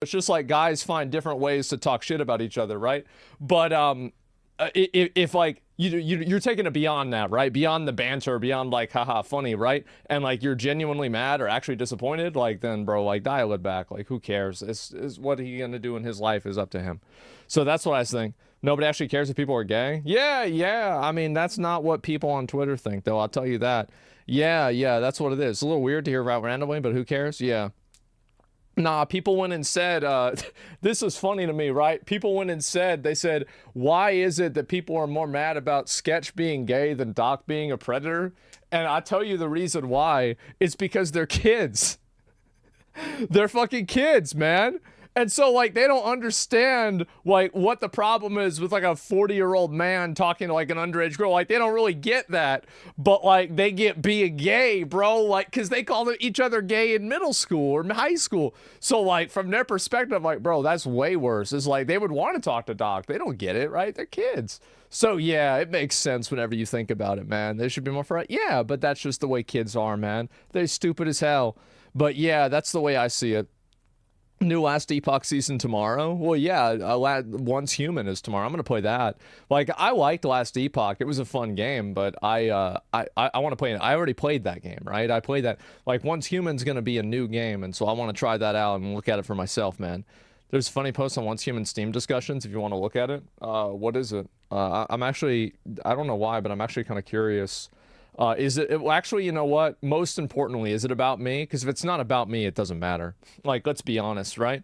It's just like guys find different ways to talk shit about each other, right? But if like you're taking it beyond that, right? Beyond the banter, beyond like haha funny, right? And like you're genuinely mad or actually disappointed, like then bro, like dial it back. Like who cares? It's what he gonna do in his life is up to him. So that's what I think. Nobody actually cares if people are gay. Yeah, yeah. I mean, that's not what people on Twitter think, though. I'll tell you that. Yeah, yeah. That's what it is. It's a little weird to hear about randomly, but who cares? Yeah. Nah, people went and said, this is funny to me, right? People went and said, they said, why is it that people are more mad about Sketch being gay than Doc being a predator? And I tell you the reason why. It's because they're kids. They're fucking kids, man. And so, like, they don't understand, like, what the problem is with, like, a 40-year-old man talking to, like, an underage girl. Like, they don't really get that. But, like, they get being gay, bro. Like, because they called each other gay in middle school or high school. So, like, from their perspective, like, bro, that's way worse. It's like they would want to talk to Doc. They don't get it, right? They're kids. So, yeah, it makes sense whenever you think about it, man. They should be more for it. Yeah, but that's just the way kids are, man. They're stupid as hell. But, yeah, that's the way I see it. New Last Epoch season tomorrow. Well, yeah, Once Human is tomorrow. I'm gonna play that. Like, I liked Last Epoch. It was a fun game, but I want to play it. I already played that game, right? I played that. Like, Once Human's gonna be a new game, and so I want to try that out and look at it for myself, man. There's a funny post on Once Human Steam discussions if you want to look at it. What is it? I'm actually, I don't know why, but I'm actually kind of curious. Is well, actually, you know what? Most importantly, is it about me? Because if it's not about me, it doesn't matter. Like, let's be honest, right?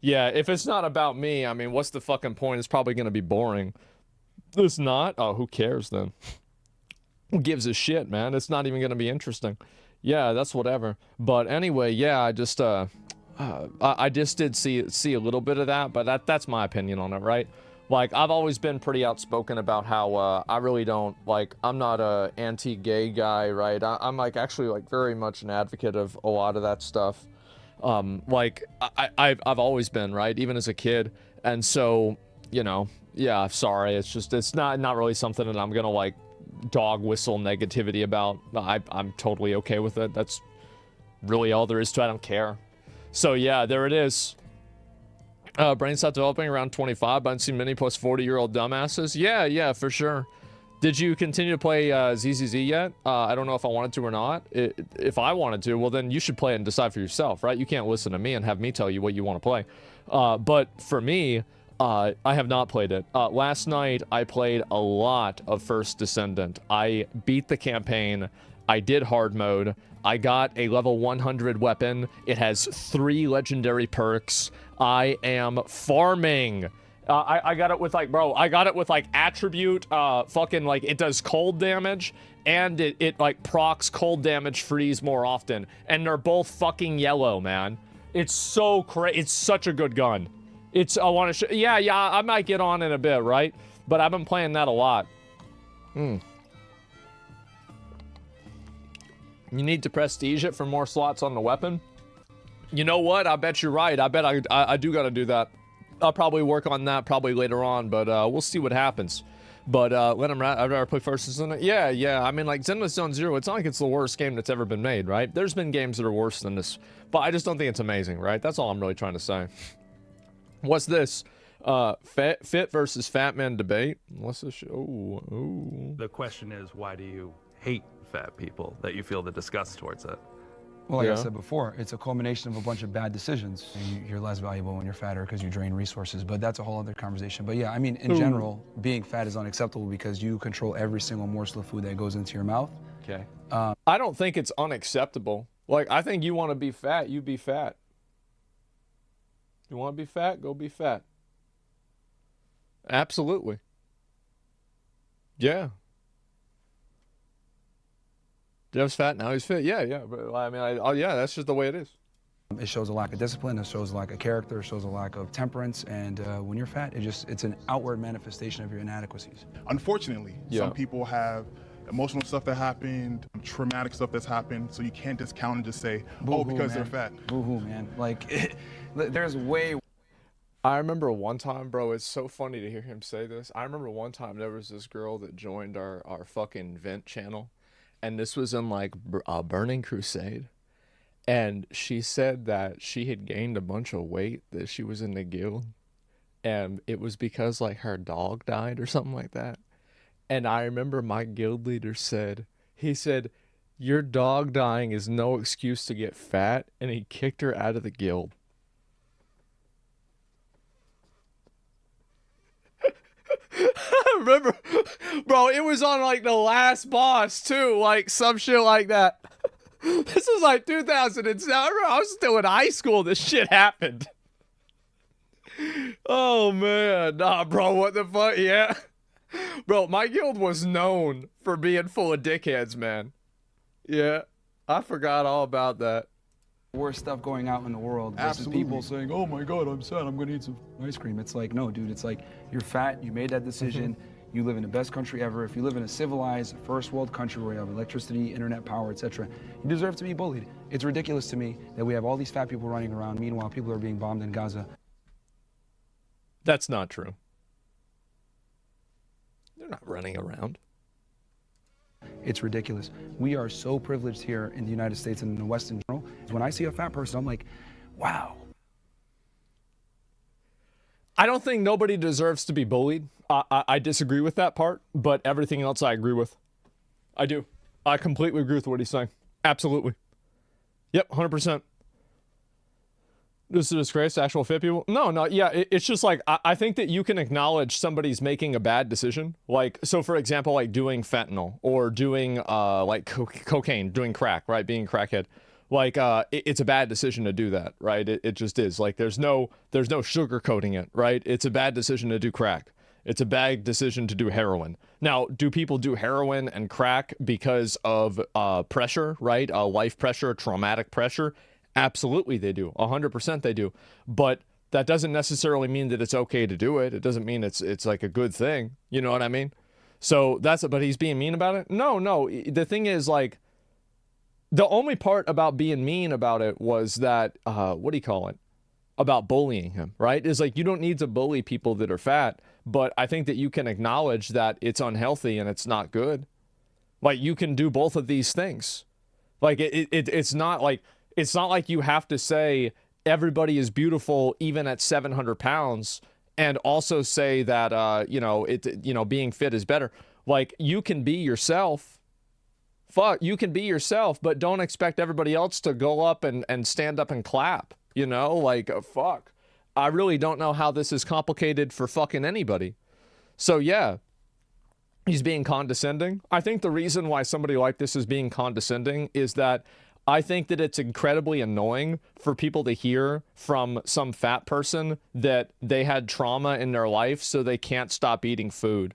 Yeah, if it's not about me, I mean, what's the fucking point? It's probably going to be boring. It's not? Oh, who cares then? Who gives a shit, man? It's not even going to be interesting. Yeah, that's whatever. But anyway, yeah, I just did see a little bit of that, but that's my opinion on it, right? Like, I've always been pretty outspoken about how I really don't, like, I'm not a anti-gay guy, right? I'm like actually like very much an advocate of a lot of that stuff. Like I've always been, right? Even as a kid. And so, you know, yeah, sorry. It's not really something that I'm gonna like dog whistle negativity about. I'm totally okay with it. That's really all there is to it. I don't care. So yeah, there it is. Brain stopped developing around 25, but I've seen many plus 40-year-old dumbasses. Yeah, yeah, for sure. Did you continue to play ZZZ yet? I don't know if I wanted to or not. If I wanted to, well, then you should play it and decide for yourself, right? You can't listen to me and have me tell you what you want to play. But for me, I have not played it. Last night, I played a lot of First Descendant. I beat the campaign. I did hard mode. I got a level 100 weapon. It has 3 legendary perks. I am farming. I got it with like, bro, I got it with like attribute, fucking like it does cold damage and it like procs cold damage freeze more often. And they're both fucking yellow, man. It's so crazy. It's such a good gun. I want to yeah, I might get on in a bit, right? But I've been playing that a lot. You need to prestige it for more slots on the weapon. You know what? I bet you're right. I bet I do gotta do that. I'll probably work on that probably later on, but we'll see what happens. But let him. I'd rather play First Descendant. Yeah, yeah. I mean, like Zenless Zone Zero. It's not like it's the worst game that's ever been made, right? There's been games that are worse than this, but I just don't think it's amazing, right? That's all I'm really trying to say. What's this? Fit versus Fat Man debate. What's this? Oh. The question is, why do you hate fat people? That you feel the disgust towards it? Well, like I said before, it's a culmination of a bunch of bad decisions. You're less valuable when you're fatter because you drain resources, but that's a whole other conversation. But yeah, I mean, in general, being fat is unacceptable because you control every single morsel of food that goes into your mouth. Okay. I don't think it's unacceptable. Like, I think you want to be fat, you be fat. You want to be fat, go be fat. Absolutely. Yeah. Jeff's fat, now he's fit. Yeah, yeah. But I mean, yeah, that's just the way it is. It shows a lack of discipline, it shows a lack of character, it shows a lack of temperance, and when you're fat, it's an outward manifestation of your inadequacies. Unfortunately, some people have emotional stuff that happened, traumatic stuff that's happened, so you can't discount and just say, oh, because they're fat. Boo-hoo, man. Like, there's way... I remember one time, bro, it's so funny to hear him say this. I remember one time there was this girl that joined our fucking vent channel. And this was in like Burning Crusade. And she said that she had gained a bunch of weight that she was in the guild, and it was because like her dog died or something like that. And I remember my guild leader said, he said, your dog dying is no excuse to get fat, and he kicked her out of the guild. I remember, bro, it was on like the last boss too, like some shit like that. This is like 2007. I was still in high school. This shit happened. Oh man, nah, bro, what the fuck? Yeah, bro, my guild was known for being full of dickheads, man. Yeah, I forgot all about that. Worst stuff going out in the world versus Absolutely. people saying, oh my God, I'm sad, I'm gonna eat some ice cream. It's like, no, dude, it's like, you're fat, you made that decision, you live in the best country ever. If you live in a civilized, first world country where you have electricity, internet power, etc., you deserve to be bullied. It's ridiculous to me that we have all these fat people running around, meanwhile people are being bombed in Gaza. That's not true. They're not running around. It's ridiculous. We are so privileged here in the United States and in the West in general. When I see a fat person, I'm like, wow. I don't think nobody deserves to be bullied. I disagree with that part, but everything else I agree with. I do. I completely agree with what he's saying. Absolutely. Yep, 100%. This is a disgrace to actual fit people? No, yeah, it's just like, I think that you can acknowledge somebody's making a bad decision. Like, so for example, like doing fentanyl or doing like cocaine, doing crack, right? Being a crackhead. Like, it's a bad decision to do that, right? It just is. Like, there's no sugarcoating it, right? It's a bad decision to do crack. It's a bad decision to do heroin. Now, do people do heroin and crack because of pressure, right? Life pressure, traumatic pressure? Absolutely they do. 100% they do. But that doesn't necessarily mean that it's okay to do it. It doesn't mean it's like a good thing. You know what I mean? So that's it. But he's being mean about it? No. The thing is, like, the only part about being mean about it was that, what do you call it? About bullying him, right? Is like, you don't need to bully people that are fat, but I think that you can acknowledge that it's unhealthy and it's not good. Like, you can do both of these things. Like, it's not like you have to say everybody is beautiful even at 700 pounds and also say that, being fit is better. Like, you can be yourself. Fuck, you can be yourself, but don't expect everybody else to go up and stand up and clap, you know? Like, fuck. I really don't know how this is complicated for fucking anybody. So, yeah, he's being condescending. I think the reason why somebody like this is being condescending is that I think that it's incredibly annoying for people to hear from some fat person that they had trauma in their life, so they can't stop eating food.